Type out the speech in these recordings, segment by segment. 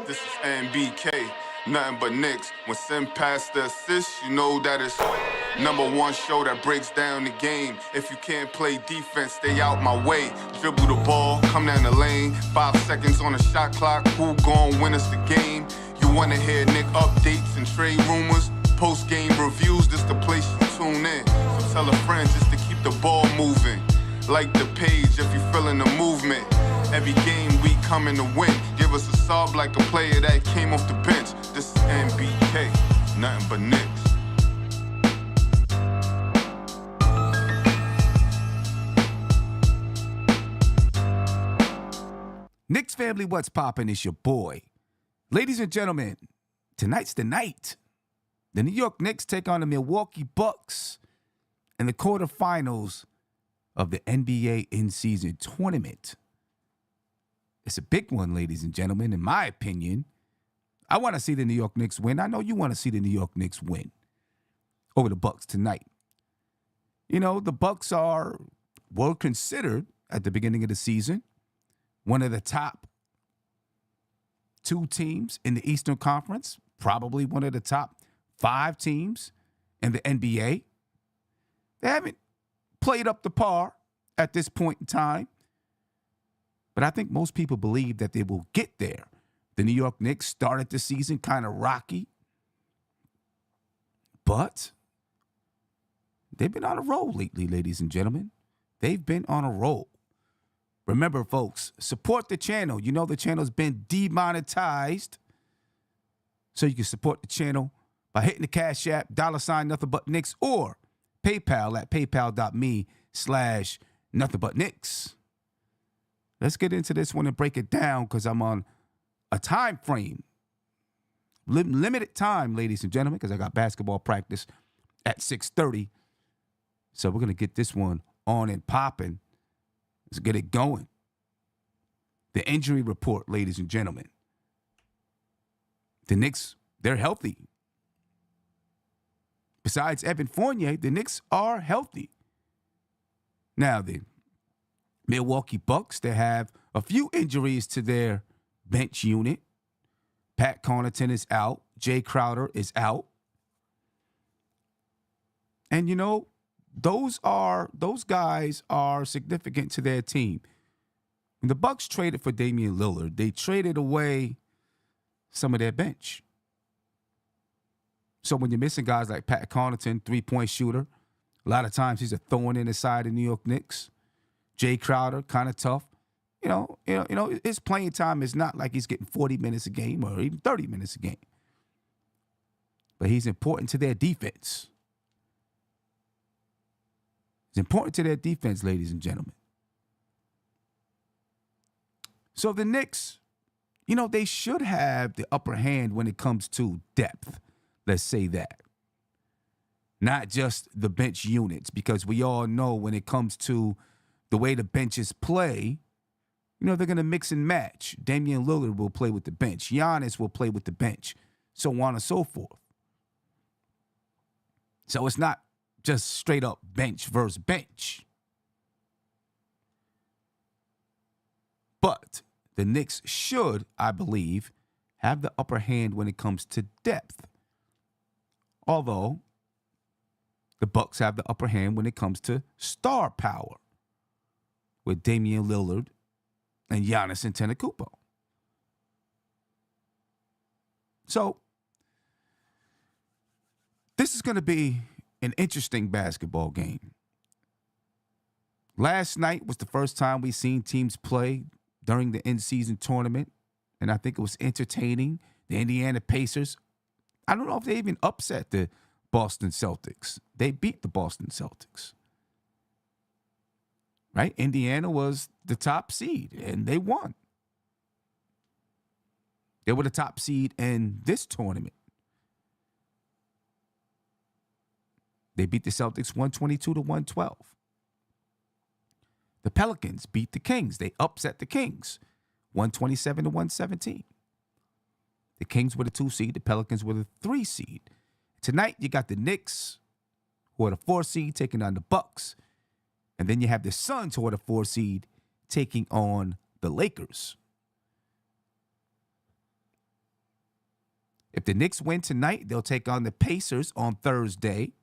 This is NBK, nothing but Knicks. When Sim passed the assist, you know that it's #1 show that breaks down the game. If you can't play defense, stay out my way. Dribble the ball, come down the lane. 5 seconds on the shot clock, who gon' win us the game? You wanna hear Nick updates and trade rumors? Post-game reviews, this the place you tune in. So tell a friend just to keep the ball moving. Like the page if you feeling the movement. Every game we coming to win. Give us a sub like a player that came off the bench. This is NBK, nothing but Knicks. Knicks family, what's poppin'? It's your boy. Ladies and gentlemen, tonight's the night. The New York Knicks take on the Milwaukee Bucks in the quarterfinals of the NBA in-season tournament. It's a big one, ladies and gentlemen, in my opinion. I want to see the New York Knicks win. I know you want to see the New York Knicks win over the Bucks tonight. You know, the Bucks were considered at the beginning of the season one of the top 2 teams in the Eastern Conference, probably one of the top 5 teams in the NBA. They haven't played up to par at this point in time, but I think most people believe that they will get there. The New York Knicks started the season kind of rocky, but they've been on a roll lately, ladies and gentlemen. They've been on a roll. Remember, folks, support the channel. You know the channel's been demonetized, so you can support the channel by hitting the Cash App, $ nothing but Knicks, or PayPal at paypal.me/nothing but Knicks. Let's get into this one and break it down because I'm on a time frame. Limited time, ladies and gentlemen, because I got basketball practice at 6:30. So we're going to get this one on and popping. Let's get it going. The injury report, ladies and gentlemen. The Knicks, they're healthy. Besides Evan Fournier, the Knicks are healthy. Now, the Milwaukee Bucks, they have a few injuries to their bench unit. Pat Connaughton is out. Jay Crowder is out. And, you know, those guys are significant to their team. When the Bucks traded for Damian Lillard, they traded away some of their bench. So when you're missing guys like Pat Connaughton, 3-point shooter, a lot of times he's a thorn in the side of New York Knicks. Jay Crowder, kind of tough. You know, his playing time is not like he's getting 40 minutes a game or even 30 minutes a game. But he's important to their defense. It's important to their defense, ladies and gentlemen. So the Knicks, you know, they should have the upper hand when it comes to depth. Let's say that. Not just the bench units, because we all know when it comes to the way the benches play, you know, they're going to mix and match. Damian Lillard will play with the bench. Giannis will play with the bench, so on and so forth. So it's not just straight up bench versus bench. But the Knicks should, I believe, have the upper hand when it comes to depth. Although the Bucks have the upper hand when it comes to star power with Damian Lillard and Giannis Antetokounmpo. So this is going to be an interesting basketball game. Last night was the first time we seen teams play during the in-season tournament, and I think it was entertaining. The Indiana Pacers, I don't know if they even upset the Boston Celtics. They beat the Boston Celtics. Right? Indiana was the top seed, and they won. They were the top seed in this tournament. They beat the Celtics 122-112. The Pelicans beat the Kings. They upset the Kings 127-117. The Kings were the 2 seed. The Pelicans were the 3 seed. Tonight, you got the Knicks, who are the 4 seed, taking on the Bucks. And then you have the Suns, who are the 4 seed, taking on the Lakers. If the Knicks win tonight, they'll take on the Pacers on Thursday.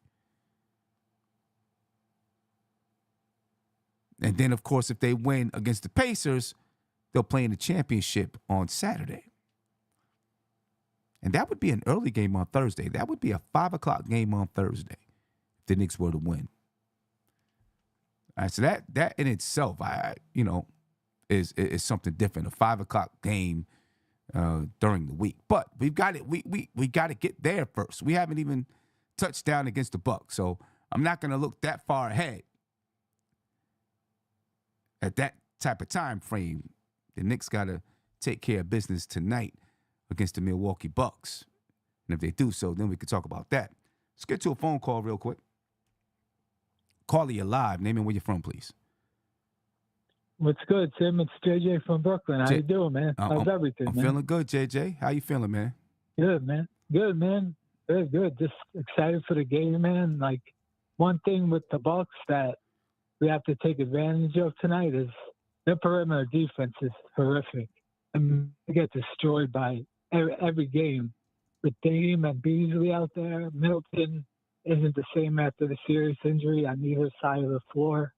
And then, of course, if they win against the Pacers, they'll play in the championship on Saturday. And that would be an early game on Thursday. That would be a 5 o'clock game on Thursday if the Knicks were to win. All right, so that in itself, is something different. A 5 o'clock game during the week, but we've got it. We got to get there first. We haven't even touched down against the Bucks, so I'm not going to look that far ahead. At that type of time frame, the Knicks got to take care of business tonight against the Milwaukee Bucks. And if they do so, then we can talk about that. Let's get to a phone call real quick. Caller, you're live. Name and where you're from, please. What's good, Tim? It's JJ from Brooklyn. How you doing, man? How's everything, I'm man? feeling good, JJ. How you feeling, man? Good, man. Good, man. Good. Just excited for the game, man. Like, one thing with the Bucks that we have to take advantage of tonight is their perimeter defense is horrific. I mean, they get destroyed by every game. With Dame and Beasley out there, Middleton isn't the same after the serious injury on either side of the floor.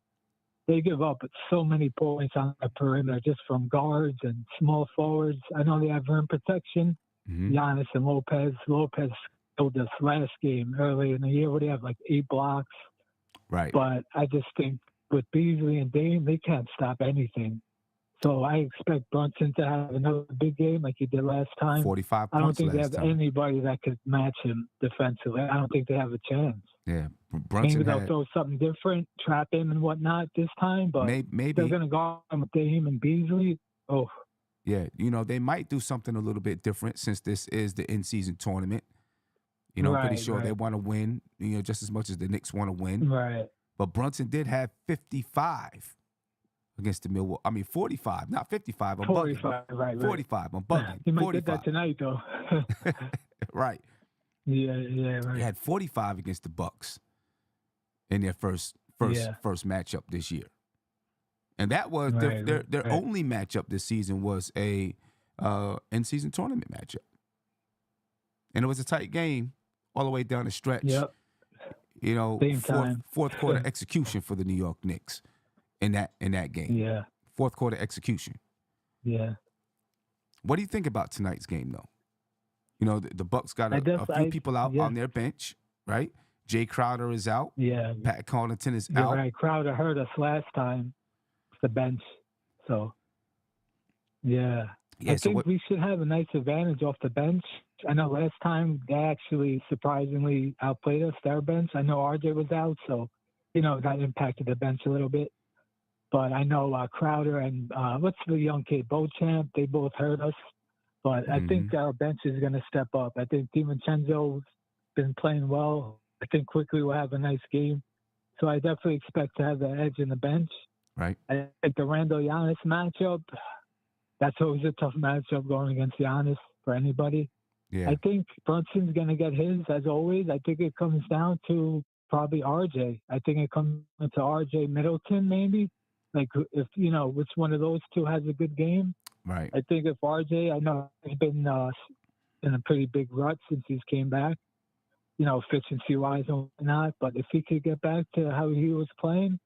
They give up so many points on the perimeter just from guards and small forwards. I know they have rim protection, Giannis and Lopez. Lopez killed us last game early in the year where they have like 8 blocks. Right. But I just think with Beasley and Dame, they can't stop anything. So I expect Brunson to have another big game like he did last time. 45 points I don't think they have last time. anybody that could match him defensively. I don't think they have a chance. Yeah, Brunson Maybe they'll throw something different, trap him and whatnot this time, but maybe they're going to go on with Dame and Beasley. Oh, yeah, they might do something a little bit different since this is the in-season tournament. Pretty sure they want to win, just as much as the Knicks want to win. Right. But Brunson did have 55 against the Milwaukee. I mean, 45, not 55. I'm 45, bugging. right. 45. I'm bugging. He might 45. get that tonight, though. Right. Yeah, right. They had 45 against the Bucks in their first matchup this year, and that was their only matchup this season was a in-season tournament matchup, and it was a tight game all the way down the stretch. Yep. Fourth quarter execution for the New York Knicks in that game. Yeah. Fourth quarter execution. Yeah. What do you think about tonight's game, though? The Bucks got a few people out on their bench, right? Jay Crowder is out. Yeah. Pat Connaughton is You're out. right. Crowder hurt us last time. It's the bench. So, yeah. I think we should have a nice advantage off the bench. I know last time they actually surprisingly outplayed us, their bench. I know RJ was out, so, that impacted the bench a little bit. But I know Crowder and what's the young kid, Beauchamp, they both hurt us. But I think our bench is going to step up. I think DiVincenzo's been playing well. I think quickly we'll have a nice game. So I definitely expect to have the edge in the bench. Right. I think the Randle-Giannis matchup, that's always a tough matchup going against Giannis for anybody. Yeah. I think Brunson's going to get his, as always. I think it comes down to probably RJ. I think it comes to RJ Middleton maybe. Like, if, which one of those two has a good game. Right. I think if RJ, I know he's been in a pretty big rut since he's came back, efficiency-wise and whatnot. But if he could get back to how he was playing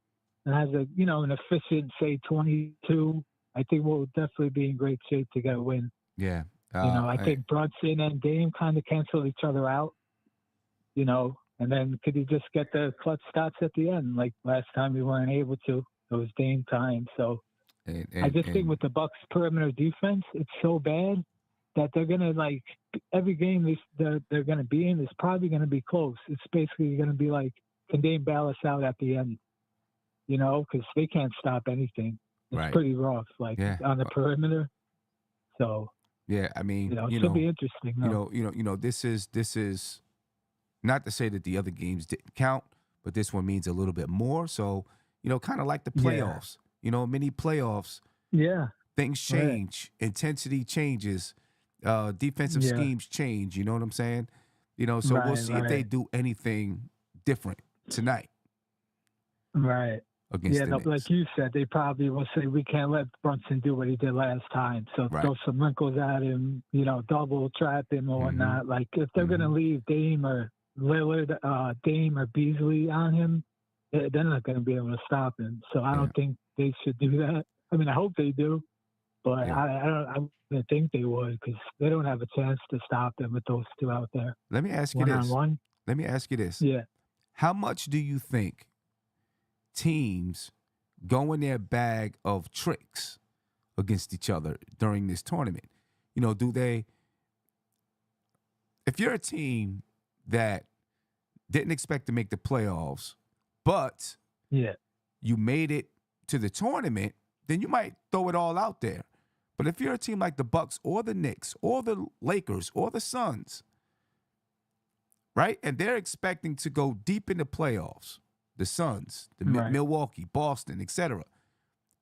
and has an efficient, say, 22, I think we'll definitely be in great shape to get a win. Yeah. I think Brunson and Dame kind of cancel each other out, and then could he just get the clutch stats at the end? Like last time we weren't able to. It was Dame time. So I just think with the Bucks perimeter defense, it's so bad that they're going to, every game they're going to be in is probably going to be close. It's basically going to be like, can Dame bail us out at the end? Because they can't stop anything. It's pretty rough, on the perimeter. So, yeah, I mean, it should be interesting. This is not to say that the other games didn't count, but this one means a little bit more. So, kind of like the playoffs, mini playoffs. Yeah. Things change. Right. Intensity changes. Defensive schemes change. You know what I'm saying? So we'll see if they do anything different tonight. Right. against the Knicks. like you said, they probably will say we can't let Brunson do what he did last time. So Right. throw some wrinkles at him, double trap him or whatnot. Like if they're gonna leave Dame or Lillard, Dame or Beasley on him, they're not gonna be able to stop him. So I don't think they should do that. I mean, I hope they do, but I don't think they would because they don't have a chance to stop them with those two out there. Let me ask you this. Let me ask you this. Yeah. How much do you think teams go in their bag of tricks against each other during this tournament? Do they, if you're a team that didn't expect to make the playoffs, but you made it to the tournament, then you might throw it all out there. But if you're a team like the Bucks or the Knicks or the Lakers or the Suns, right, and they're expecting to go deep in the playoffs, the Suns, the Milwaukee, Boston, etc.,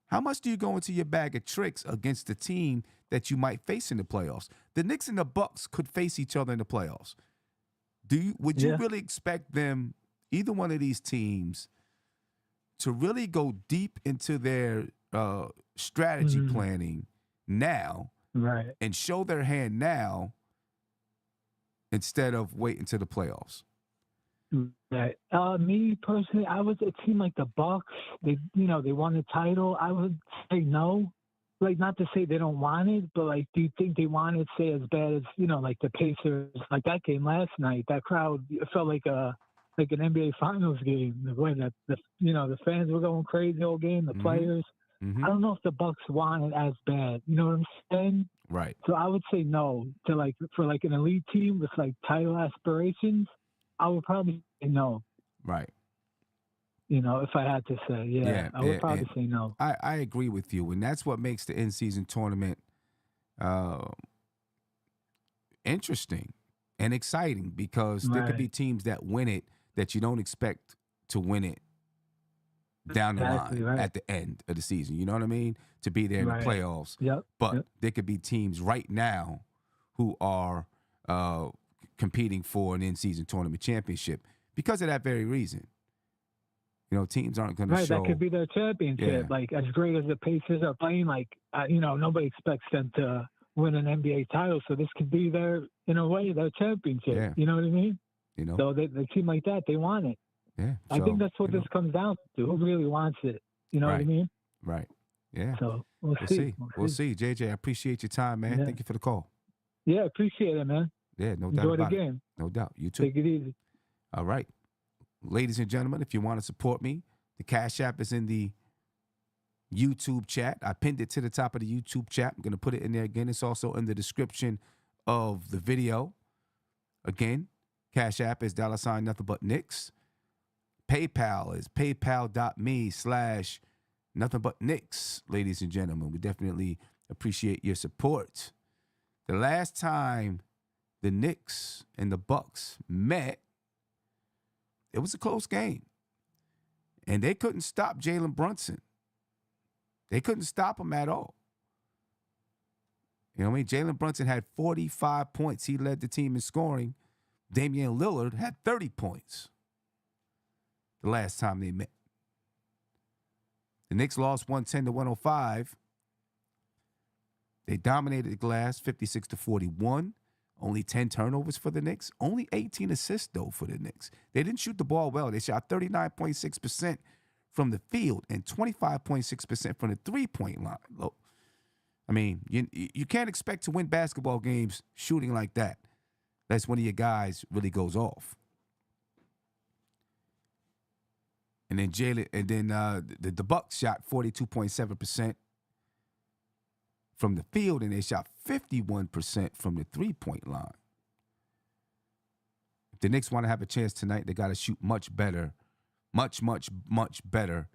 how much do you go into your bag of tricks against the team that you might face in the playoffs? The Knicks and the Bucks could face each other in the playoffs. Would you really expect them, either one of these teams, to really go deep into their strategy planning now and show their hand now instead of waiting to the playoffs? Right. Me personally, I would a team like the Bucks. They won the title. I would say no. Like, not to say they don't want it, but like, do you think they want it, say, as bad as like the Pacers, like that game last night? That crowd, it felt like an NBA Finals game. The way that the fans were going crazy all game. The players. I don't know if the Bucks want it as bad. You know what I'm saying? Right. So I would say no to for an elite team with title aspirations. I would probably say no. Right. If I had to say, I would probably say no. I agree with you, and that's what makes the in-season tournament interesting and exciting because there could be teams that win it that you don't expect to win it down the line at the end of the season. You know what I mean? To be there in the playoffs. But there could be teams right now who are competing for an in-season tournament championship because of that very reason. Teams aren't going to show. That could be their championship. Like, as great as the Pacers are playing, nobody expects them to win an NBA title. So this could be their championship. Yeah. You know what I mean? So the team like that, they want it. Yeah. I think that's what this comes down to. Who really wants it? You know what I mean? Right. Yeah. So we'll see. We'll see. JJ, I appreciate your time, man. Yeah. Thank you for the call. Yeah, appreciate it, man. Yeah, no doubt Enjoy about the game. it. No doubt. You too. Take it easy. All right. Ladies and gentlemen, if you want to support me, the Cash App is in the YouTube chat. I pinned it to the top of the YouTube chat. I'm going to put it in there again. It's also in the description of the video. Again, Cash App is $ nothing but Knicks. PayPal is paypal.me/nothing but Knicks. Ladies and gentlemen, we definitely appreciate your support. The last time the Knicks and the Bucks met, it was a close game. And they couldn't stop Jalen Brunson. They couldn't stop him at all. You know what I mean? Jalen Brunson had 45 points. He led the team in scoring. Damian Lillard had 30 points the last time they met. The Knicks lost 110-105. They dominated the glass 56-41. Only 10 turnovers for the Knicks. Only 18 assists, though, for the Knicks. They didn't shoot the ball well. They shot 39.6% from the field and 25.6% from the three-point line. Look, I mean, you can't expect to win basketball games shooting like that. That's when one of your guys really goes off. And then the Bucks shot 42.7% from the field, and they shot 51% from the three-point line. If the Knicks want to have a chance tonight, they got to shoot much better, much, much, much better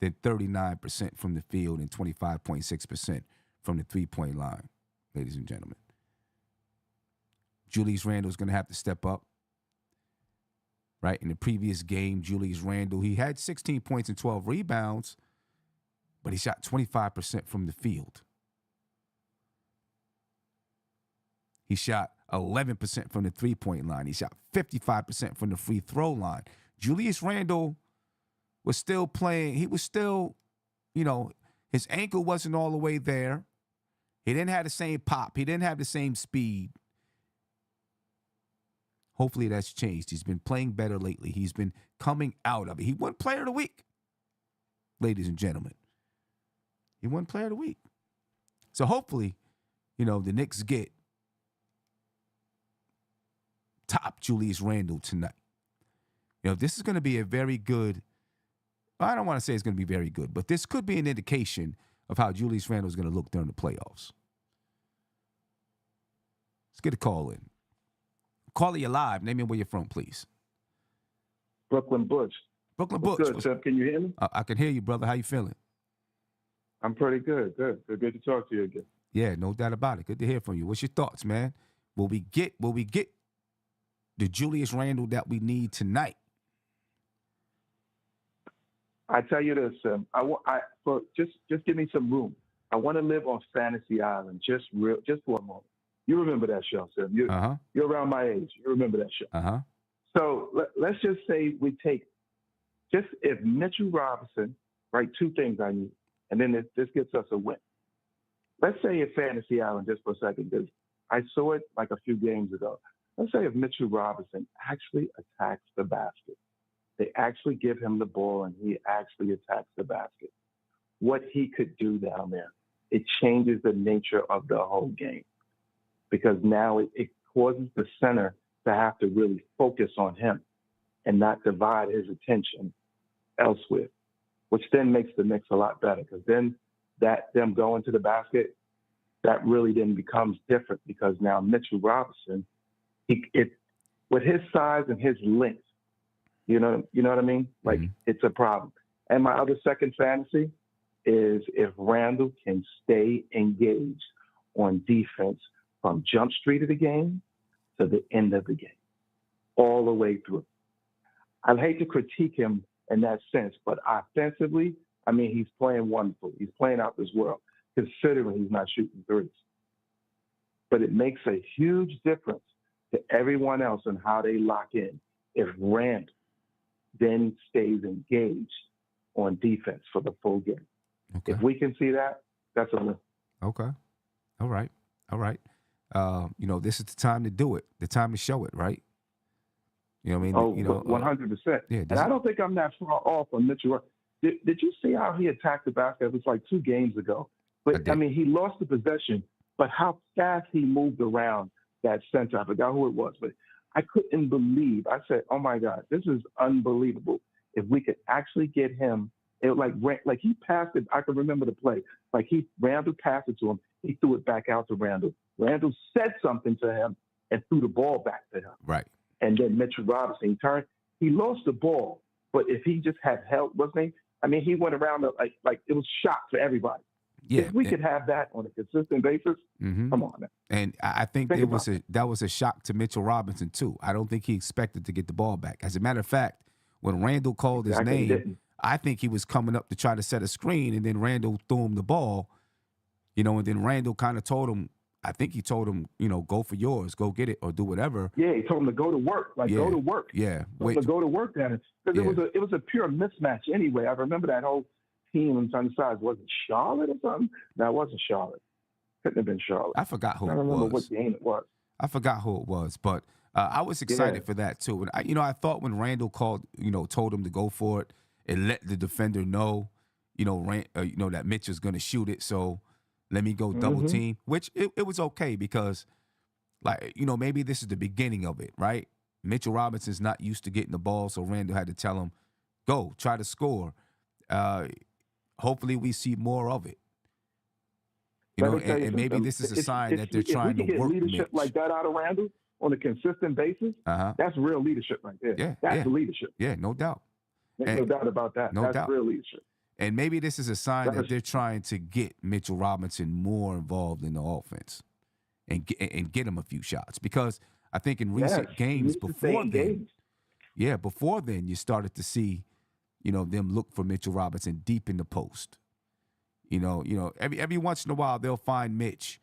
than 39% from the field and 25.6% from the three-point line, ladies and gentlemen. Julius Randle's going to have to step up. Right? In the previous game, Julius Randle, he had 16 points and 12 rebounds, but he shot 25% from the field. He shot 11% from the three-point line. He shot 55% from the free throw line. Julius Randle was still playing. He was still, his ankle wasn't all the way there. He didn't have the same pop. He didn't have the same speed. Hopefully that's changed. He's been playing better lately. He's been coming out of it. He won Player of the Week, ladies and gentlemen. He won Player of the Week. So hopefully, the Knicks get top Julius Randle tonight. This is going to be a very good, I don't want to say it's going to be very good, but this could be an indication of how Julius Randle is going to look during the playoffs. Let's get a call in. Caller, you live. Name me where you're from, please. Brooklyn Butch. Brooklyn What's Butch. good, Tim? Can you hear me? I can hear you, brother. How you feeling? I'm pretty good. Good to talk to you again. Yeah, no doubt about it. Good to hear from you. What's your thoughts, man? Will we get the Julius Randle that we need tonight? I tell you this, just give me some room. I want to live on Fantasy Island just for a moment. You remember that show, Tim? You're around my age. You remember that show? So let's just say we take if Mitchell Robinson, right? Two things I need, and then this gets us a win. Let's say at Fantasy Island, just for a second, because I saw it like a few games ago. Let's say if Mitchell Robinson actually attacks the basket, they actually give him the ball and he actually attacks the basket. What he could do down there, it changes the nature of the whole game. Because now it causes the center to have to really focus on him and not divide his attention elsewhere, which then makes the Knicks a lot better. Because then them going to the basket, that really then becomes different because now Mitchell Robinson, with his size and his length, you know what I mean? Like It's a problem. And my other second fantasy is if Randle can stay engaged on defense from jump street of the game to the end of the game, all the way through. I'd hate to critique him in that sense, but offensively, I mean, he's playing wonderful. He's playing out this world, considering he's not shooting threes. But it makes a huge difference to everyone else in how they lock in if Randle then stays engaged on defense for the full game. Okay. If we can see that, that's a win. Okay. All right. This is the time to do it, the time to show it, right? You know what I mean? 100%. Yeah, and I don't think I'm that far off on Mitchell. Did you see how he attacked the basket? It was like 2 games ago. But, I mean, he lost the possession, but how fast he moved around that center. I forgot who it was, but I couldn't believe. I said, oh, my God, this is unbelievable. If we could actually get him, like he passed it. I can remember the play. Like Randle passed it to him. He threw it back out to Randle. Randle said something to him and threw the ball back to him. Right. And then Mitchell Robinson turned. He lost the ball, but if he just had help, he went around like it was shock for everybody. Yeah. If we could have that on a consistent basis, come on, man. And I think that was a shock to Mitchell Robinson too. I don't think he expected to get the ball back. As a matter of fact, when Randle called his name, I think he was coming up to try to set a screen, and then Randle threw him the ball, and then Randle kind of told him, I think he told him, go for yours, go get it, or do whatever. Yeah, he told him to go to work, go to work. Yeah, to go to work then, because it was a pure mismatch anyway. I remember that whole team on the side. Was it Charlotte or something? No, it wasn't Charlotte. Couldn't have been Charlotte. I forgot who it was. I don't remember what game it was. I forgot who it was, but I was excited for that too. And I thought when Randle called, told him to go for it and let the defender know, that Mitch is going to shoot it. So let me go double team, which it was okay because, maybe this is the beginning of it, right? Mitchell Robinson's not used to getting the ball, so Randle had to tell him, go, try to score. Hopefully we see more of it. And maybe this is a sign that they're trying to work leadership Mitch. like that out of Randle on a consistent basis. That's real leadership right there. That's leadership. Yeah, no doubt. No doubt about that. That's real leadership. And maybe this is a sign that they're trying to get Mitchell Robinson more involved in the offense and get him a few shots. Because I think in recent games before then, you started to see, them look for Mitchell Robinson deep in the post. Every once in a while they'll find Mitch,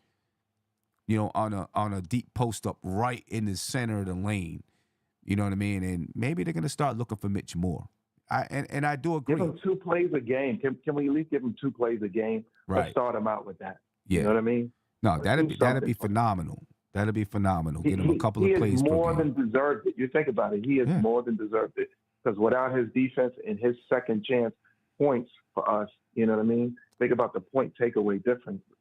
on a deep post up right in the center of the lane. You know what I mean? And maybe they're gonna start looking for Mitch more. I do agree. Give him 2 plays a game. Can we at least give him 2 plays a game? Right. Let's start him out with that. Yeah. You know what I mean? No, that'd be phenomenal. That'd be phenomenal. Get him a couple of plays per game. He has more than deserved it. You think about it. He has more than deserved it. Because without his defense and his second chance points for us, you know what I mean? Think about the point takeaway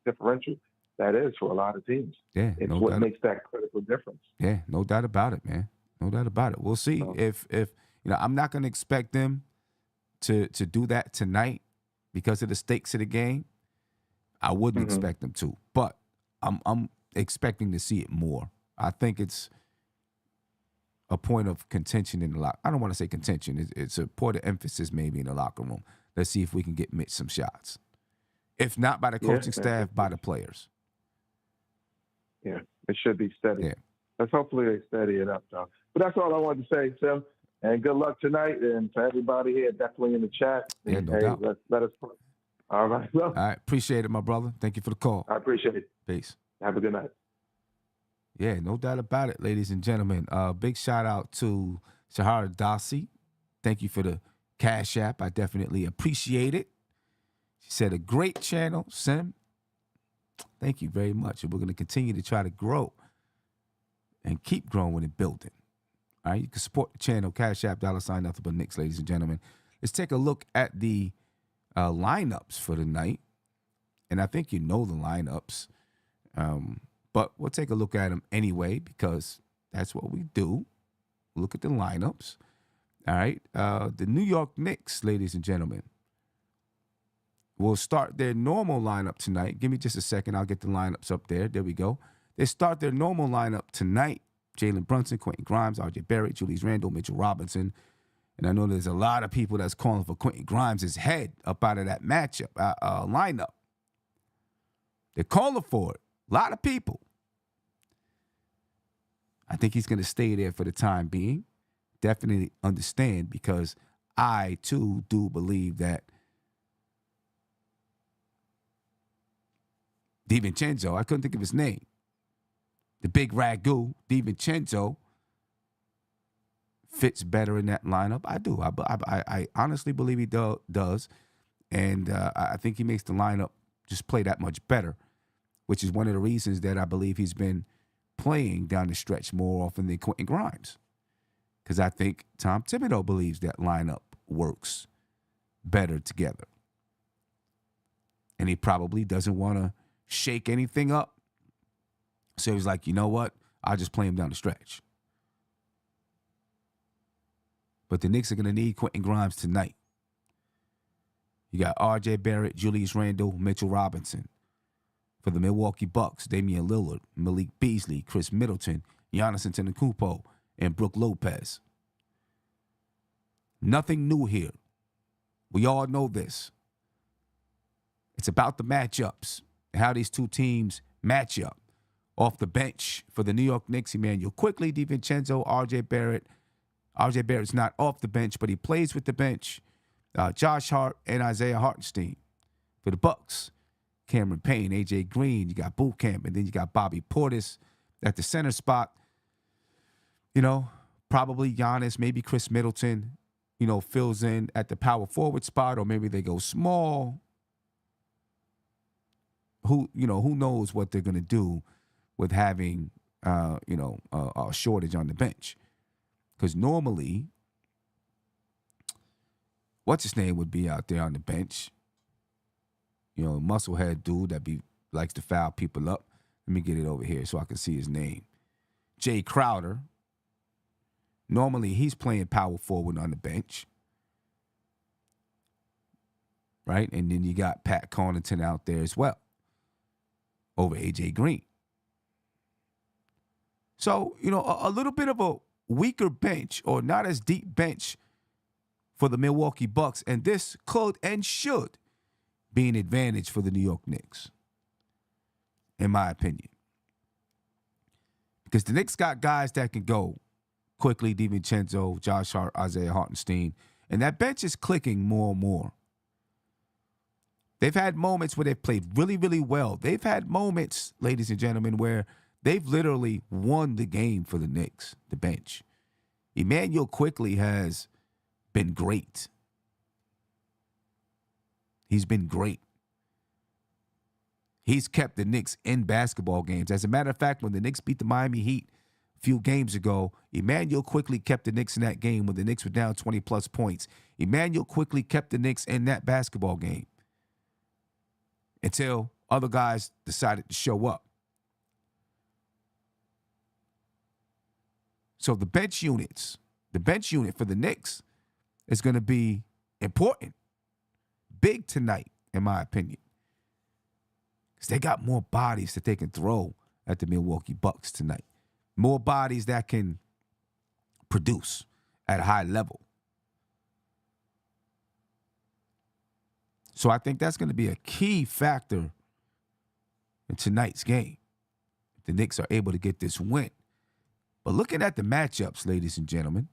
differential that is for a lot of teams. Yeah, it's what makes that critical difference. Yeah, no doubt about it, man. No doubt about it. We'll see if I'm not going to expect them to do that tonight because of the stakes of the game. I wouldn't expect them to, but I'm expecting to see it more. I think it's a point of contention in the locker. I don't want to say contention. It's a point of emphasis maybe in the locker room. Let's see if we can get Mitch some shots. If not by the coaching staff, by the players. Yeah, it should be steady. Yeah. Let's hopefully they steady it up, though. But that's all I wanted to say, Tim. And good luck tonight. And for everybody here, definitely in the chat. Yeah, no doubt. Let us play. All right. Well, all right. Appreciate it, my brother. Thank you for the call. I appreciate it. Peace. Have a good night. Yeah, no doubt about it, ladies and gentlemen. Big shout out to Shahara Dasi. Thank you for the Cash App. I definitely appreciate it. She said, a great channel, Sim. Thank you very much. And we're going to continue to try to grow and keep growing and building. All right, you can support the channel, Cash App, $, nothing but Knicks, ladies and gentlemen. Let's take a look at the lineups for the night. And I think you know the lineups. But we'll take a look at them anyway because that's what we do. Look at the lineups. All right. The New York Knicks, ladies and gentlemen, will start their normal lineup tonight. Give me just a second. I'll get the lineups up there. There we go. They start their normal lineup tonight. Jalen Brunson, Quentin Grimes, R.J. Barrett, Julius Randle, Mitchell Robinson. And I know there's a lot of people that's calling for Quentin Grimes' head up out of that matchup, lineup. They're calling for it. A lot of people. I think he's going to stay there for the time being. Definitely understand because I, too, do believe that DiVincenzo, I couldn't think of his name, the big ragu, DiVincenzo, fits better in that lineup. I do. I honestly believe he does. And I think he makes the lineup just play that much better, which is one of the reasons that I believe he's been playing down the stretch more often than Quentin Grimes. Because I think Tom Thibodeau believes that lineup works better together. And he probably doesn't want to shake anything up. So he's like, you know what? I'll just play him down the stretch. But the Knicks are going to need Quentin Grimes tonight. You got R.J. Barrett, Julius Randle, Mitchell Robinson. For the Milwaukee Bucks, Damian Lillard, Malik Beasley, Chris Middleton, Giannis Antetokounmpo, and Brook Lopez. Nothing new here. We all know this. It's about the matchups and how these two teams match up. Off the bench for the New York Knicks, Emmanuel Quickly, DiVincenzo, R.J. Barrett. R.J. Barrett's not off the bench, but he plays with the bench. Josh Hart and Isaiah Hartenstein. For the Bucks, Cameron Payne, A.J. Green. You got Boot Camp, and then you got Bobby Portis at the center spot. You know, probably Giannis, maybe Chris Middleton, fills in at the power forward spot, or maybe they go small. Who knows what they're going to do with having, a shortage on the bench. Because normally, what's his name would be out there on the bench. Musclehead dude that likes to foul people up. Let me get it over here so I can see his name. Jay Crowder. Normally, he's playing power forward on the bench. Right? And then you got Pat Connaughton out there as well. Over A.J. Green. So, a little bit of a weaker bench or not as deep bench for the Milwaukee Bucks. And this could and should be an advantage for the New York Knicks, in my opinion. Because the Knicks got guys that can go quickly, DiVincenzo, Josh Hart, Isaiah Hartenstein. And that bench is clicking more and more. They've had moments where they've played really, really well. They've had moments, ladies and gentlemen, where they've literally won the game for the Knicks, the bench. Emmanuel Quickly has been great He's been great. He's kept the Knicks in basketball games. As a matter of fact, when the Knicks beat the Miami Heat a few games ago, Emmanuel quickly kept the Knicks in that game when the Knicks were down 20-plus points. Emmanuel quickly kept the Knicks in that basketball game until other guys decided to show up. So the bench unit for the Knicks is going to be important, big tonight, in my opinion. Because they got more bodies that they can throw at the Milwaukee Bucks tonight. More bodies that can produce at a high level. So I think that's going to be a key factor in tonight's game. If the Knicks are able to get this win. But looking at the matchups, ladies and gentlemen,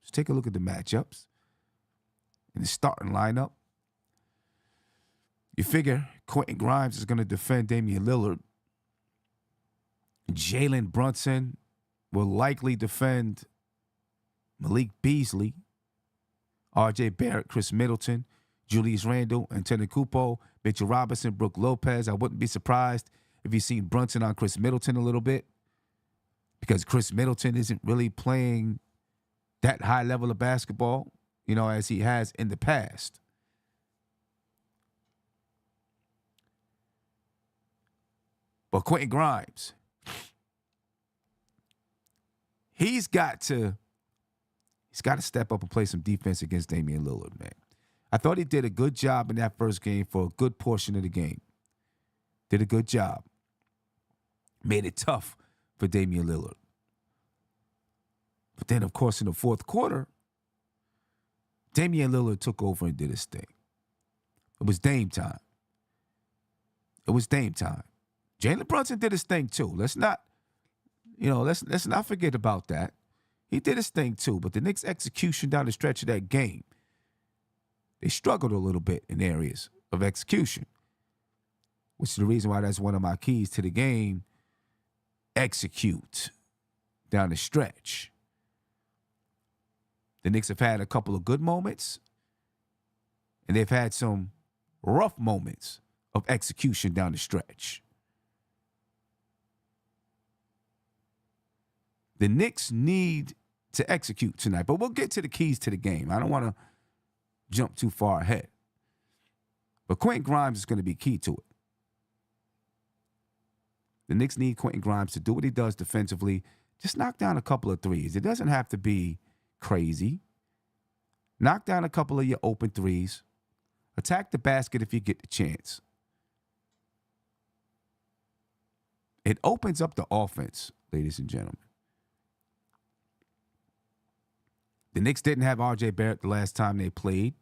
let's take a look at the matchups in the starting lineup. You figure Quentin Grimes is going to defend Damian Lillard. Jalen Brunson will likely defend Malik Beasley. R.J. Barrett, Chris Middleton, Julius Randle, Antetokounmpo, Mitchell Robinson, Brook Lopez. I wouldn't be surprised if you've seen Brunson on Chris Middleton a little bit, because Chris Middleton isn't really playing that high level of basketball, as he has in the past. But Quentin Grimes, he's got to step up and play some defense against Damian Lillard, man. I thought he did a good job in that first game for a good portion of the game. Did a good job. Made it tough for Damian Lillard. But then, of course, in the fourth quarter, Damian Lillard took over and did his thing. It was Dame time. Jalen Brunson did his thing too. Let's not forget about that. He did his thing too. But the Knicks' execution down the stretch of that game, they struggled a little bit in areas of execution, which is the reason why that's one of my keys to the game. Execute down the stretch. The Knicks have had a couple of good moments, and they've had some rough moments of execution down the stretch. The Knicks need to execute tonight, but we'll get to the keys to the game. I don't want to jump too far ahead. But Quentin Grimes is going to be key to it. The Knicks need Quentin Grimes to do what he does defensively. Just knock down a couple of threes. It doesn't have to be crazy. Knock down a couple of your open threes. Attack the basket if you get the chance. It opens up the offense, ladies and gentlemen. The Knicks didn't have R.J. Barrett the last time they played.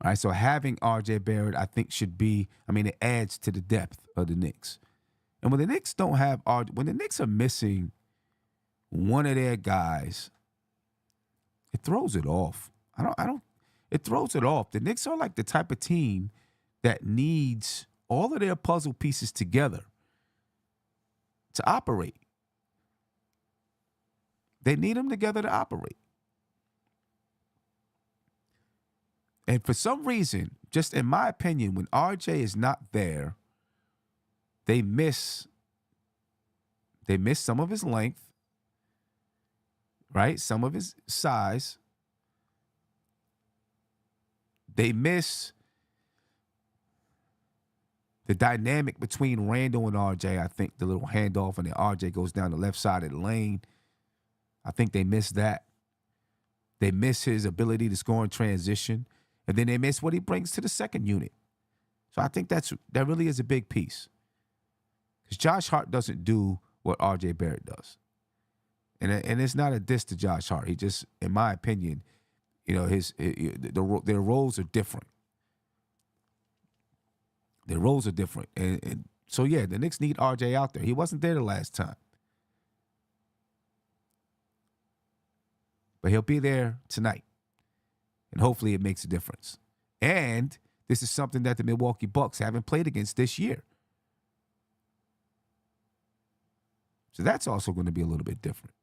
All right, so having R.J. Barrett, I think, it adds to the depth of the Knicks. And when the Knicks don't have when the Knicks are missing one of their guys, it throws it off. It throws it off. The Knicks are like the type of team that needs all of their puzzle pieces together to operate. They need them together to operate. And for some reason, just in my opinion, when RJ is not there, they miss some of his length, right? Some of his size. They miss the dynamic between Randle and RJ. I think the little handoff and then RJ goes down the left side of the lane. I think they miss that. They miss his ability to score in transition. And then they miss what he brings to the second unit. So I think that really is a big piece. Because Josh Hart doesn't do what R.J. Barrett does. And it's not a diss to Josh Hart. He just, in my opinion, their roles are different. Their roles are different. And so, yeah, the Knicks need R.J. out there. He wasn't there the last time. But he'll be there tonight. And hopefully it makes a difference. And this is something that the Milwaukee Bucks haven't played against this year. So that's also going to be a little bit different.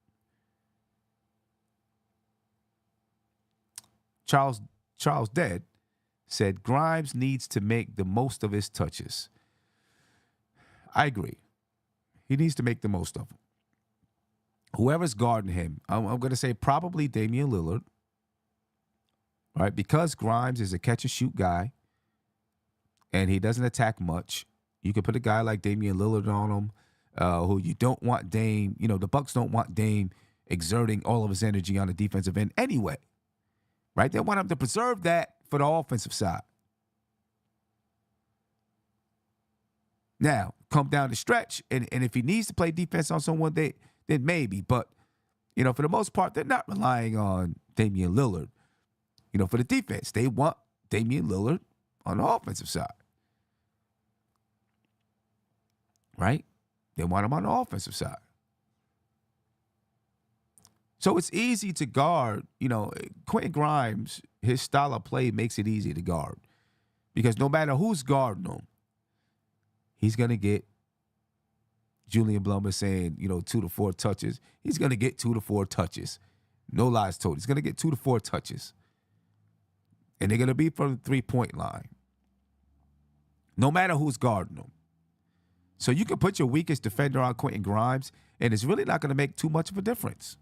Charles Dead said Grimes needs to make the most of his touches. I agree. He needs to make the most of them. Whoever's guarding him, I'm going to say probably Damian Lillard, right? Because Grimes is a catch-and-shoot guy, and he doesn't attack much. You can put a guy like Damian Lillard on him, who you don't want Dame. You know, the Bucks don't want Dame exerting all of his energy on the defensive end anyway, right? They want him to preserve that for the offensive side. Now, come down the stretch, and if he needs to play defense on someone, then maybe. But, you know, for the most part, they're not relying on Damian Lillard. You know, for the defense, they want Damian Lillard on the offensive side. Right? They want him on the offensive side. So it's easy to guard. You know, Quentin Grimes, his style of play makes it easy to guard. Because no matter who's guarding him, he's going to get, Julian Blummer saying, 2 to 4 touches. He's going to get 2 to 4 touches. No lies told. He's going to get 2 to 4 touches. And they're going to be from the three-point line. No matter who's guarding him. So you can put your weakest defender on Quentin Grimes, and it's really not going to make too much of a difference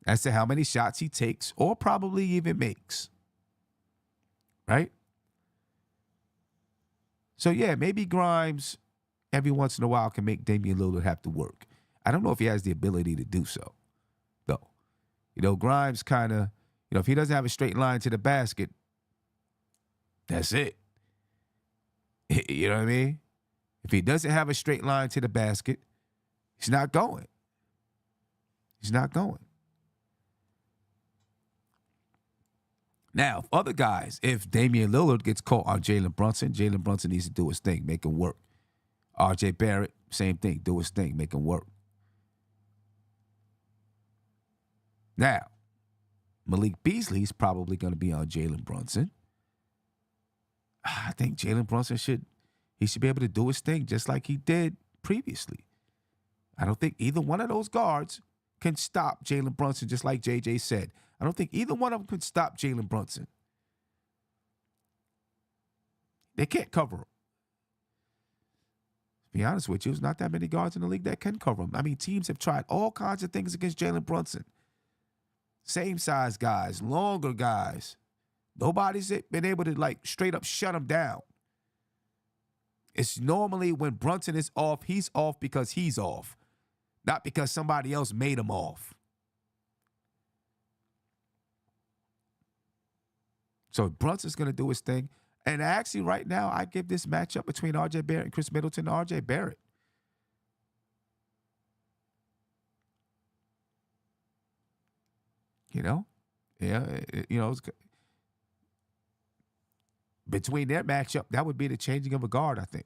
as to how many shots he takes or probably even makes. Right? So, yeah, maybe Grimes every once in a while can make Damian Lillard have to work. I don't know if he has the ability to do so, though. Grimes kind of, if he doesn't have a straight line to the basket, that's it. You know what I mean? If he doesn't have a straight line to the basket, he's not going. He's not going. Now, other guys, if Damian Lillard gets caught on Jalen Brunson needs to do his thing, make him work. RJ Barrett, same thing, do his thing, make him work. Now, Malik Beasley's probably going to be on Jalen Brunson. I think Jalen Brunson should be able to do his thing just like he did previously. I don't think either one of those guards can stop Jalen Brunson, just like JJ said. I don't think either one of them could stop Jalen Brunson. They can't cover him. To be honest with you, there's not that many guards in the league that can cover him. I mean, teams have tried all kinds of things against Jalen Brunson. Same size guys, longer guys. Nobody's been able to, straight up shut him down. It's normally when Brunson is off, he's off because he's off, not because somebody else made him off. So Brunson's going to do his thing. And actually, right now, I give this matchup between RJ Barrett and Chris Middleton to RJ Barrett. Between their matchup, that would be the changing of a guard, I think.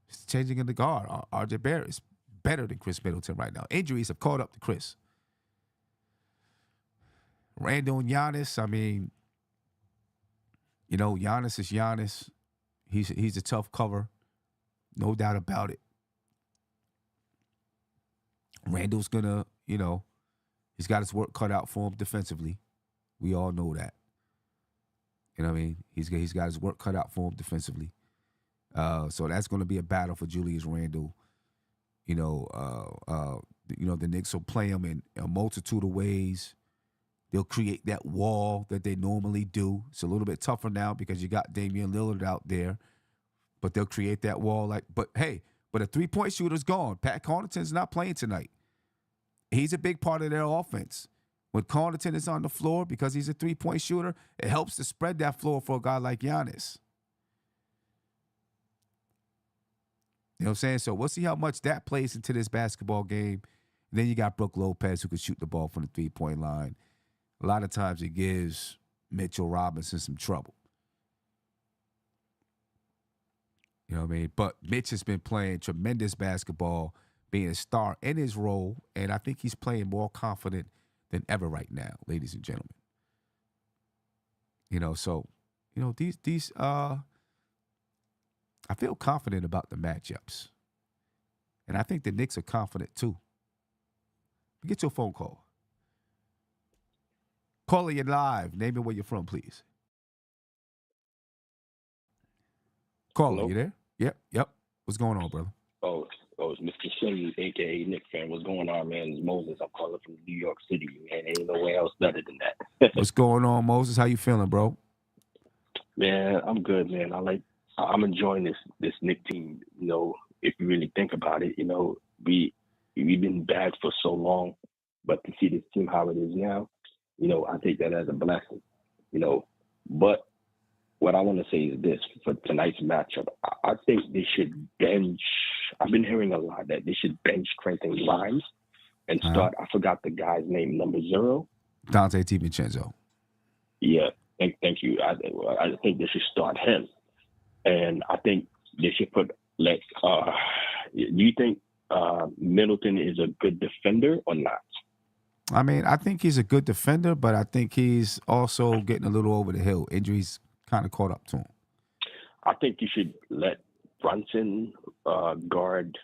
It's the changing of the guard. RJ Barrett is better than Chris Middleton right now. Injuries have caught up to Chris. Randall and Giannis, I mean, Giannis is Giannis. He's a tough cover. No doubt about it. Randall's going to, he's got his work cut out for him defensively. We all know that. You know what I mean? He's got his work cut out for him defensively. So that's going to be a battle for Julius Randle. The Knicks will play him in a multitude of ways. They'll create that wall that they normally do. It's a little bit tougher now because you got Damian Lillard out there. But they'll create that wall. But a three-point shooter's gone. Pat Connaughton's not playing tonight. He's a big part of their offense. When Connaughton is on the floor, because he's a three-point shooter, it helps to spread that floor for a guy like Giannis. You know what I'm saying? So we'll see how much that plays into this basketball game. And then you got Brook Lopez, who can shoot the ball from the three-point line. A lot of times it gives Mitchell Robinson some trouble. You know what I mean? But Mitch has been playing tremendous basketball, being a star in his role, and I think he's playing more confident than ever right now, ladies and gentlemen. These I feel confident about the matchups. And I think the Knicks are confident too. Get your phone call. Caller, you live. Name and where you're from, please. Caller, Hello? you there? Yep. What's going on, brother? Oh, it's Mr. Sims, aka Knicks fan. What's going on, man? It's Moses. I'm calling from New York City, man. Ain't nowhere else better than that. What's going on, Moses? How you feeling, bro? Man, I'm good, man. I'm enjoying this Knicks team. You know, if you really think about it, you know, we've been bad for so long, but to see this team how it is now, you know, I take that as a blessing. You know, but what I want to say is this for tonight's matchup. I think they should bench. I've been hearing a lot that they should bench Quentin Grimes and start. I forgot the guy's name, number 0. Dante DiVincenzo. Yeah, thank you. I think they should start him, and I think they should put do you think Middleton is a good defender or not? I mean, I think he's a good defender, but I think he's also getting a little over the hill. Injuries kind of caught up to him. I think you should let Brunson guard.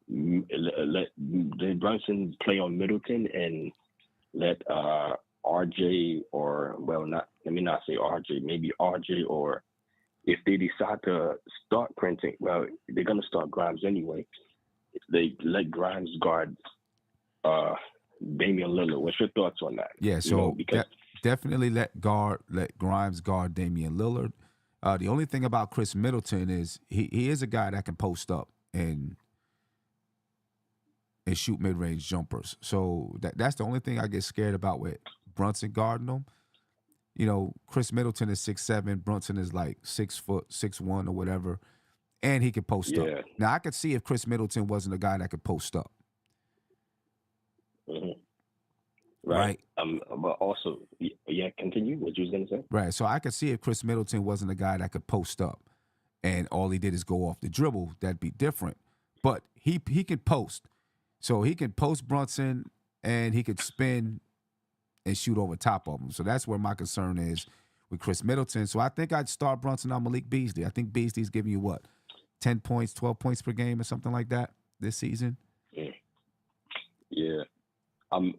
Let Brunson play on Middleton and let RJ let me not say RJ, maybe RJ, or if they decide to start Quentin, well, they're gonna start Grimes anyway. They let Grimes guard Damian Lillard. What's your thoughts on that? Yeah, so definitely let Grimes guard Damian Lillard. The only thing about Chris Middleton is he is a guy that can post up and shoot mid-range jumpers. So that's the only thing I get scared about with Brunson guarding him. You know, Chris Middleton is 6'7", Brunson is like 6 foot, 6'1" or whatever, and he can post up. Now I could see if Chris Middleton wasn't a guy that could post up. Mm-hmm. Right. But also, continue what you was gonna say. Right. So I could see if Chris Middleton wasn't a guy that could post up, and all he did is go off the dribble, that'd be different. But he can post, so he can post Brunson, and he could spin and shoot over top of him. So that's where my concern is with Chris Middleton. So I think I'd start Brunson on Malik Beasley. I think Beasley's giving you what, 10 points, 12 points per game or something like that this season. Yeah.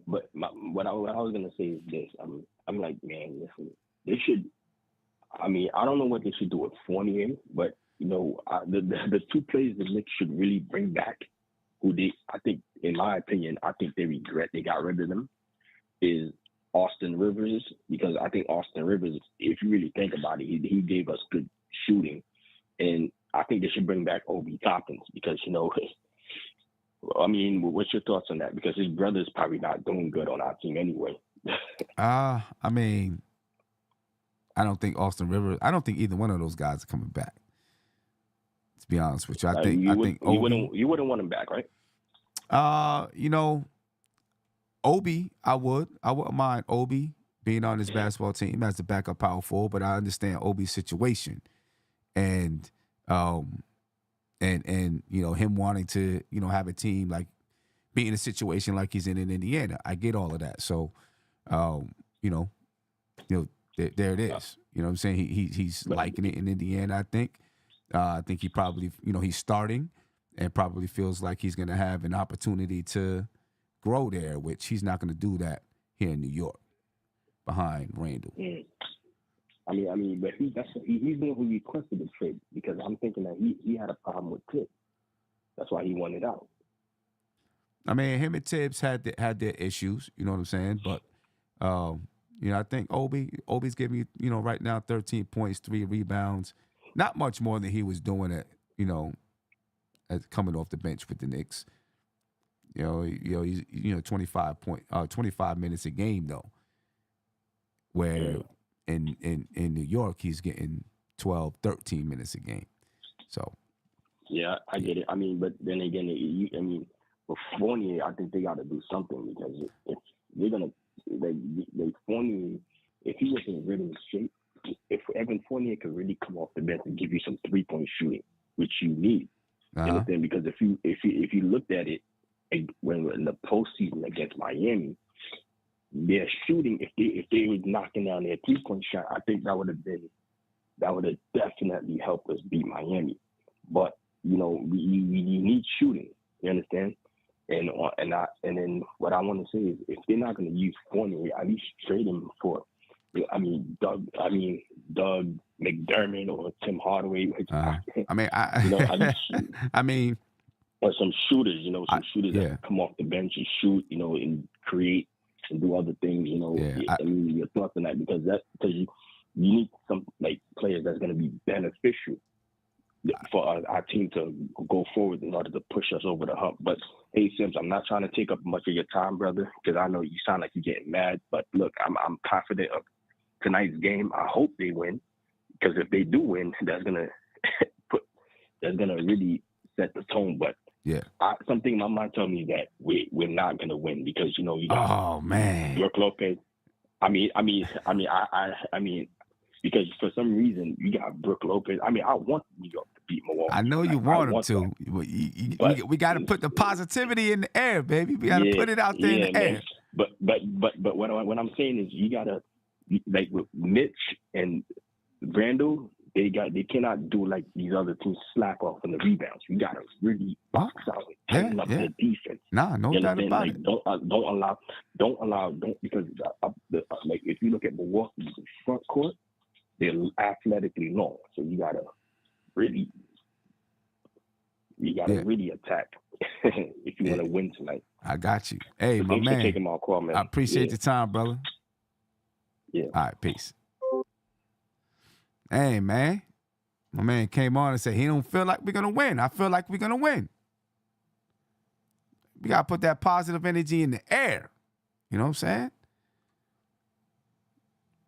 But what I was gonna say is this. I'm like, man, listen, they should. I mean, I don't know what they should do with Fournier, but you know, the two players the Knicks should really bring back, I think, in my opinion, I think they regret they got rid of them, is Austin Rivers, because I think Austin Rivers, if you really think about it, he gave us good shooting, and I think they should bring back Obi Toppins because, you know. I mean, what's your thoughts on that? Because his brother's probably not doing good on our team anyway. I mean, I don't think either one of those guys are coming back. To be honest with you, I think Obi, you wouldn't want him back, right? You know, Obi, I wouldn't mind Obi being on this basketball team as the backup power forward, but I understand Obi's situation, and you know, him wanting to, you know, have a team, like be in a situation like he's in Indiana. I get all of that. So, you know, there it is. You know what I'm saying? He's liking it in Indiana, I think. I think he probably, you know, he's starting and probably feels like he's going to have an opportunity to grow there, which he's not going to do that here in New York behind Randall. I mean, but he's the one who requested the trade, because I'm thinking that he had a problem with Tibbs. That's why he wanted out. I mean, him and Tibbs had their issues, you know what I'm saying? But, you know, I think Obi's giving you, you know, right now 13 points, 3 rebounds, not much more than he was doing at, you know, coming off the bench with the Knicks. He's 25 minutes a game though, where in New York he's getting 12, 13 minutes a game. So yeah, I get it. I mean, but then again, for Fournier, I think they got to do something, because if they're gonna Fournier, if he was in really shape, if Evan Fournier could really come off the bench and give you some 3-point shooting, which you need, you understand? Because if you looked at it when in the postseason against Miami, their shooting, if they were knocking down their 3-point shot, I think that would have definitely helped us beat Miami. But you know, we need shooting. You understand? And then what I want to say is, if they're not going to use Fournier, at least trade him for, Doug McDermott or Tim Hardaway. I mean, or some shooters, shooters that can come off the bench and shoot, and create and do other things. Your thoughts on that, because you need some players that's going to be beneficial for our team to go forward in order to push us over the hump. But hey, Sims, I'm not trying to take up much of your time, brother, because I know you sound like you're getting mad. But look, I'm confident of tonight's game. I hope they win, because if they do win, that's gonna really set the tone. But something in my mind tells me that we're not gonna win, because you got Brook Lopez. Because for some reason you got Brook Lopez. I want New York to beat Milwaukee. I know you want them to. We got to put the positivity in the air, baby. We got to put it out there in the air. But what I'm saying is, you gotta, like with Mitch and Randall, they cannot do like these other teams, slack off on the rebounds. You gotta really box out and tighten up the defense. No doubt about it. Don't allow because if you look at Milwaukee's front court, they're athletically long, so you gotta really attack if you want to win tonight. I got you. Hey, so my man. Taking my call, man. I appreciate your time, brother. Yeah. All right, peace. Hey, man. My man came on and said he don't feel like we're gonna win. I feel like we're gonna win. We gotta put that positive energy in the air. You know what I'm saying?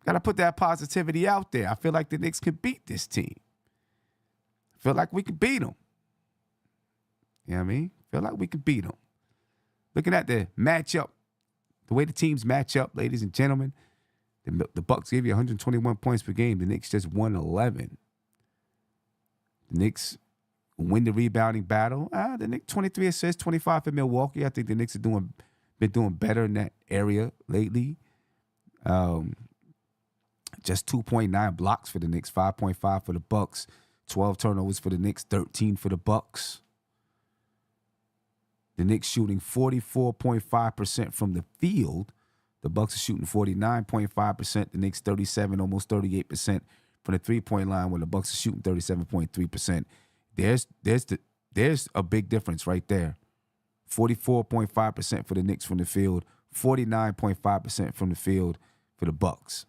Got to put that positivity out there. I feel like the Knicks can beat this team. I feel like we can beat them. You know what I mean? Feel like we can beat them. Looking at the matchup, the way the teams match up, ladies and gentlemen, the Bucks gave you 121 points per game. The Knicks just won 11. The Knicks win the rebounding battle. The Knicks 23 assists, 25 for Milwaukee. I think the Knicks have been doing better in that area lately. Just 2.9 blocks for the Knicks, 5.5 for the Bucks, 12 turnovers for the Knicks, 13 for the Bucks. The Knicks shooting 44.5% from the field. The Bucks are shooting 49.5%. The Knicks 37, almost 38% from the three-point line, when the Bucks are shooting 37.3%. There's a big difference right there. 44.5% for the Knicks from the field, 49.5% from the field for the Bucks.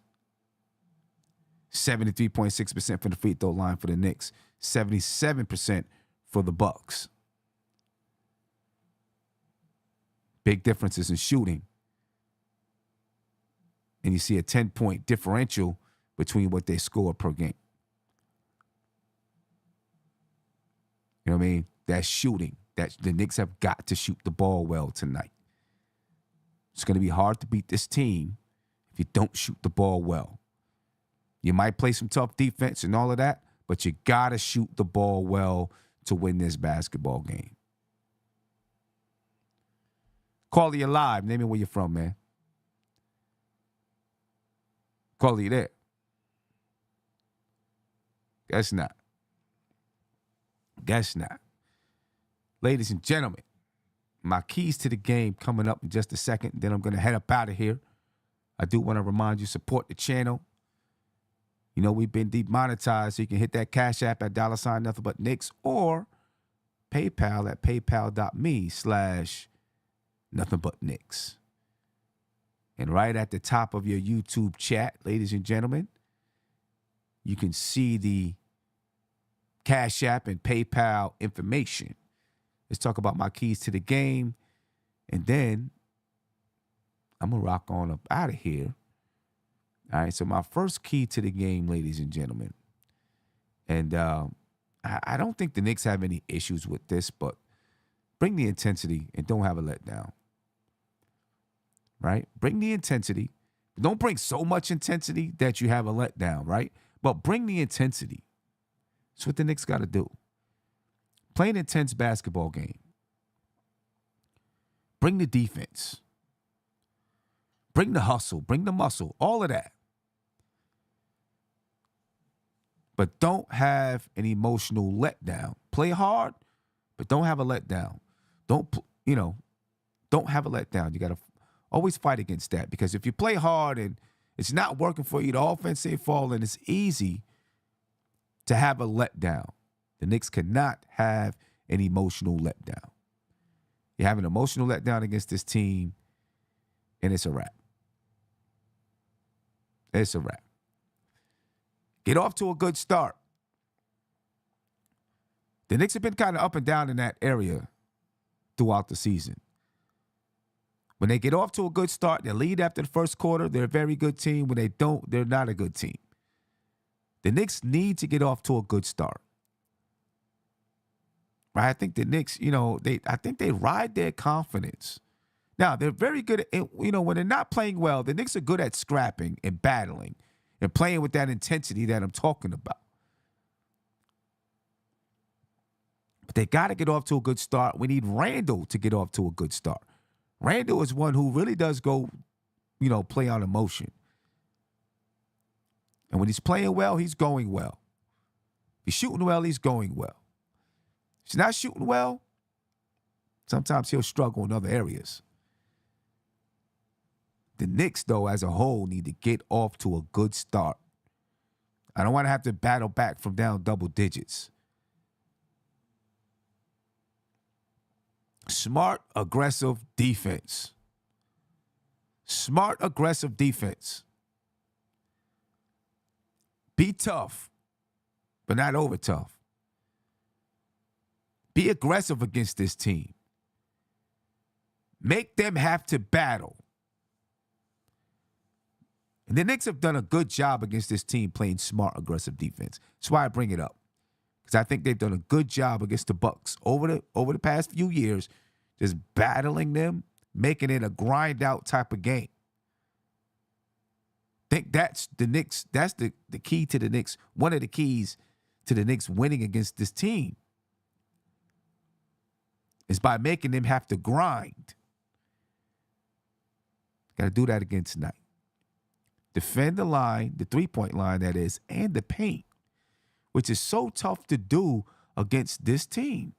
73.6% from the free throw line for the Knicks, 77% for the Bucks. Big differences in shooting. And you see a 10-point differential between what they score per game. You know what I mean? That's shooting. That the Knicks have got to shoot the ball well tonight. It's going to be hard to beat this team if you don't shoot the ball well. You might play some tough defense and all of that, but you got to shoot the ball well to win this basketball game. Call you live. Name me where you're from, man. Call you there. Guess not. Guess not. Ladies and gentlemen, my keys to the game coming up in just a second. Then I'm going to head up out of here. I do want to remind you, support the channel. You know, we've been demonetized, so you can hit that Cash App at $ nothing but Knicks, or PayPal at paypal.me/nothing but Knicks. And right at the top of your YouTube chat, ladies and gentlemen, you can see the Cash App and PayPal information. Let's talk about my keys to the game, and then I'm going to rock on up out of here. All right, so my first key to the game, ladies and gentlemen, and I don't think the Knicks have any issues with this, but bring the intensity and don't have a letdown, right? Bring the intensity. Don't bring so much intensity that you have a letdown, right? But bring the intensity. That's what the Knicks got to do. Play an intense basketball game. Bring the defense. Bring the hustle. Bring the muscle. All of that. But don't have an emotional letdown. Play hard, but don't have a letdown. Don't, Don't have a letdown. You got to always fight against that, because if you play hard and it's not working for you, the offense ain't falling, it's easy to have a letdown. The Knicks cannot have an emotional letdown. You have an emotional letdown against this team, and it's a wrap. It's a wrap. Get off to a good start. The Knicks have been kind of up and down in that area throughout the season. When they get off to a good start, they lead after the first quarter, they're a very good team. When they don't, they're not a good team. The Knicks need to get off to a good start. Right? I think the Knicks, I think they ride their confidence. Now, they're very good at, when they're not playing well, the Knicks are good at scrapping and battling and playing with that intensity that I'm talking about. But they got to get off to a good start. We need Randall to get off to a good start. Randall is one who really does go, play on emotion. And when he's playing well, he's going well. If he's shooting well, he's going well. If he's not shooting well, sometimes he'll struggle in other areas. The Knicks, though, as a whole, need to get off to a good start. I don't want to have to battle back from down double digits. Smart, aggressive defense. Smart, aggressive defense. Be tough, but not over tough. Be aggressive against this team. Make them have to battle. And the Knicks have done a good job against this team playing smart, aggressive defense. That's why I bring it up. Because I think they've done a good job against the Bucks over the past few years, just battling them, making it a grind-out type of game. I think that's the Knicks. That's the key to the Knicks. One of the keys to the Knicks winning against this team is by making them have to grind. Got to do that again tonight. Defend the line, the three-point line, that is, and the paint, which is so tough to do against this team.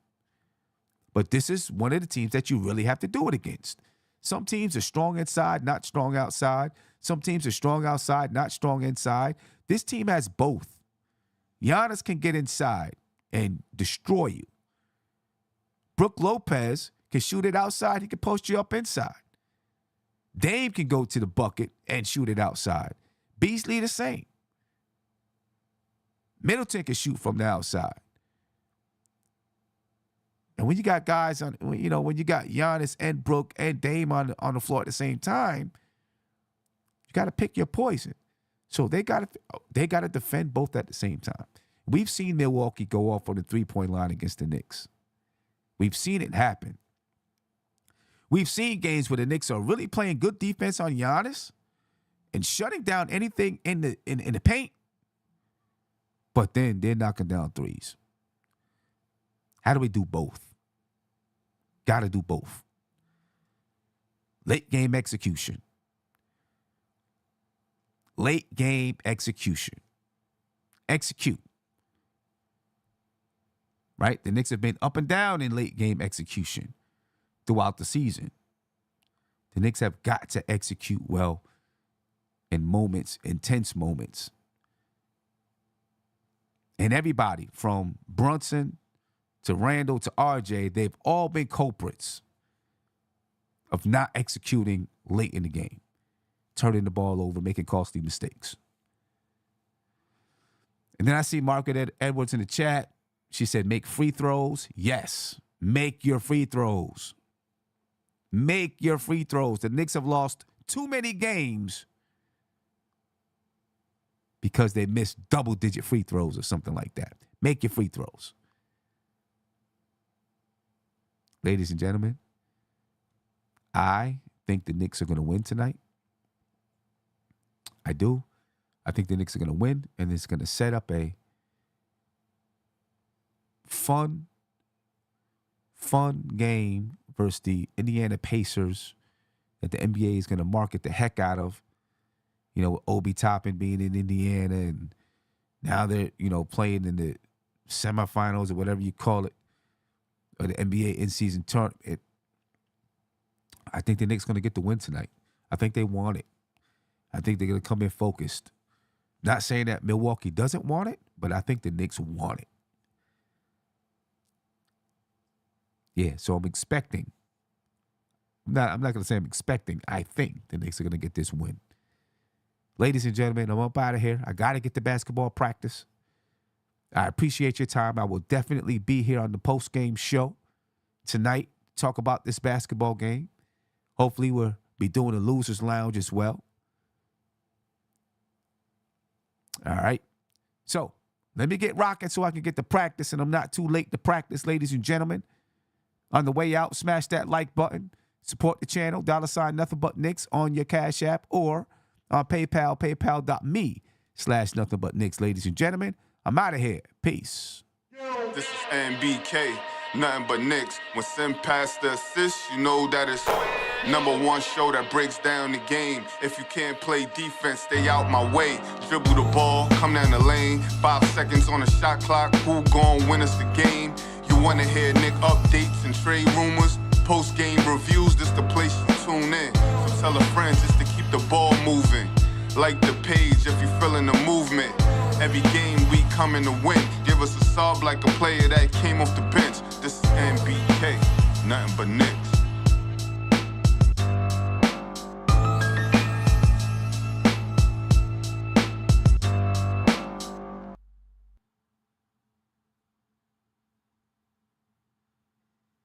But this is one of the teams that you really have to do it against. Some teams are strong inside, not strong outside. Some teams are strong outside, not strong inside. This team has both. Giannis can get inside and destroy you. Brook Lopez can shoot it outside. He can post you up inside. Dame can go to the bucket and shoot it outside. Beasley the same. Middleton can shoot from the outside. And when you got guys when you got Giannis and Brook and Dame on the floor at the same time, you got to pick your poison. So they got to defend both at the same time. We've seen Milwaukee go off on the three-point line against the Knicks. We've seen it happen. We've seen games where the Knicks are really playing good defense on Giannis and shutting down anything in the paint, but then they're knocking down threes. How do we do both? Got to do both. Late game execution. Late game execution. Execute. Right? The Knicks have been up and down in late game execution throughout the season. The Knicks have got to execute well in moments, intense moments. And everybody from Brunson to Randall to RJ, they've all been culprits of not executing late in the game, turning the ball over, making costly mistakes. And then I see Margaret Edwards in the chat. She said, make free throws. Yes, make your free throws. Make your free throws. The Knicks have lost too many games because they missed double-digit free throws or something like that. Make your free throws. Ladies and gentlemen, I think the Knicks are going to win tonight. I do. I think the Knicks are going to win, and it's going to set up a fun game versus the Indiana Pacers that the NBA is going to market the heck out of. You know, Obi Toppin being in Indiana, and now they're, playing in the semifinals or whatever you call it, or the NBA in-season tournament. I think the Knicks going to get the win tonight. I think they want it. I think they're going to come in focused. Not saying that Milwaukee doesn't want it, but I think the Knicks want it. Yeah, so I'm expecting. I'm not going to say I'm expecting. I think the Knicks are going to get this win. Ladies and gentlemen, I'm up out of here. I got to get to basketball practice. I appreciate your time. I will definitely be here on the post-game show tonight. Talk about this basketball game. Hopefully we'll be doing a loser's lounge as well. All right. So let me get rocking so I can get to practice and I'm not too late to practice, ladies and gentlemen. On the way out, smash that like button. Support the channel, $ nothing but Knicks on your Cash App or on PayPal, paypal.me/nothing but Knicks. Ladies and gentlemen, I'm out of here. Peace. This is NBK, nothing but Knicks. When Sim passed the assist, you know that it's #1 show that breaks down the game. If you can't play defense, stay out my way. Dribble the ball, come down the lane. 5 seconds on the shot clock, who gon' win us the game? You wanna hear Nick updates and trade rumors? Post-game reviews, this the place you tune in. So tell a friend just to keep the ball moving. Like the page if you feeling the movement. Every game we coming to win. Give us a sub like a player that came off the bench. This is NBK, nothing but Knicks.